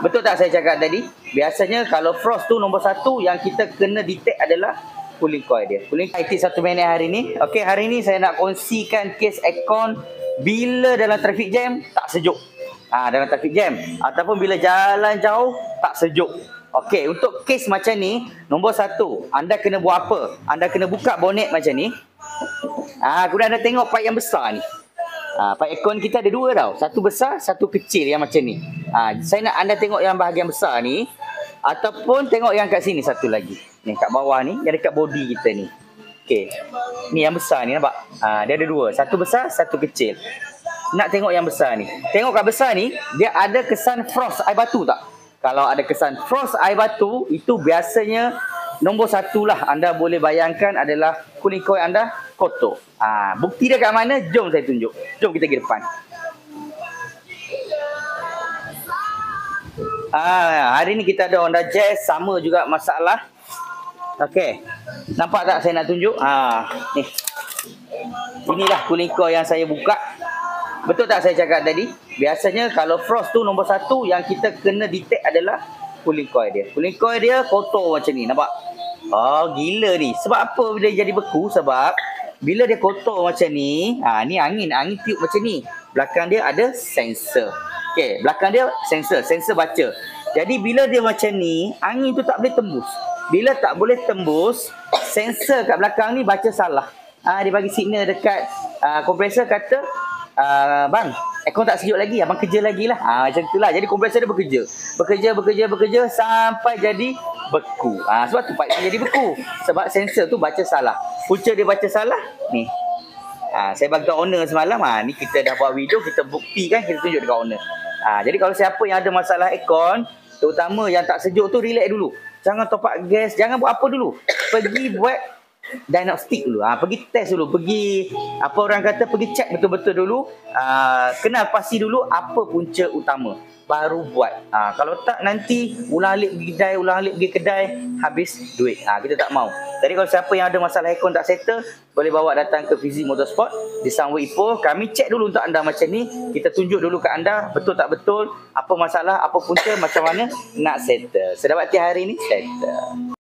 Betul tak saya cakap tadi? Biasanya kalau frost tu nombor satu yang kita kena detect adalah cooling coil dia. Cooling coil IT 1 minit hari ni. Okey, hari ni saya nak kongsikan kes aircon bila dalam traffic jam tak sejuk. Dalam traffic jam ataupun bila jalan jauh tak sejuk. Okey, untuk kes macam ni, nombor satu, anda kena buat apa? Anda kena buka bonet macam ni. Kemudian anda tengok pipe yang besar ni. Pipe aircon kita ada dua tau. Satu besar, satu kecil yang macam ni. Saya nak anda tengok yang bahagian besar ni. Ataupun tengok yang kat sini satu lagi. Ni kat bawah ni, yang dekat body kita ni. Okey. Ni yang besar ni nampak? Dia ada dua. Satu besar, satu kecil. Nak tengok yang besar ni. Tengok kat besar ni, dia ada kesan frost air batu tak? Kalau ada kesan frost air batu, itu biasanya nombor satu lah. Anda boleh bayangkan adalah cooling coil anda kotor. Bukti dia kat mana? Jom saya tunjuk. Jom kita pergi depan. Hari ni kita ada Honda Jazz, sama juga masalah. Okey. Nampak tak saya nak tunjuk? Ni. Inilah cooling coil yang saya buka. Betul tak saya cakap tadi? Biasanya kalau frost tu nombor satu yang kita kena detect adalah cooling coil dia. Cooling coil dia kotor macam ni, nampak? Gila ni. Sebab apa bila jadi beku? Sebab bila dia kotor macam ni, ni angin tiup macam ni. Belakang dia ada sensor. Okey, belakang dia sensor baca. Jadi bila dia macam ni, angin tu tak boleh tembus. Bila tak boleh tembus, sensor kat belakang ni baca salah. Dia bagi signal dekat kompresor, kata bang, aircon tak sejuk lagi, abang kerja lagi lah. Macam itulah. Jadi kompresor dia bekerja sampai jadi beku. Sebab tu pipe jadi beku. Sebab sensor tu baca salah. Punca dia baca salah ni. Saya bagi kat owner semalam. Ni kita dah buat video, kita buktikan, kita tunjuk dekat owner. Jadi kalau siapa yang ada masalah aircon, terutama yang tak sejuk tu, relax dulu. Jangan top up gas, jangan buat apa dulu. Pergi buat diagnostik dulu. Pergi test dulu, pergi apa orang kata, pergi check betul-betul dulu. Kenal pasti dulu apa punca utama, baru buat. Kalau tak nanti ulang-alik pergi kedai, habis duit. Kita tak mau. Jadi kalau siapa yang ada masalah aircon tak settle, boleh bawa datang ke Fizi Motorsport di Sunway Ipoh. Kami check dulu untuk anda macam ni. Kita tunjuk dulu ke anda betul tak betul, apa masalah, apa punca, macam mana nak settle. Sedapati hari ni settle.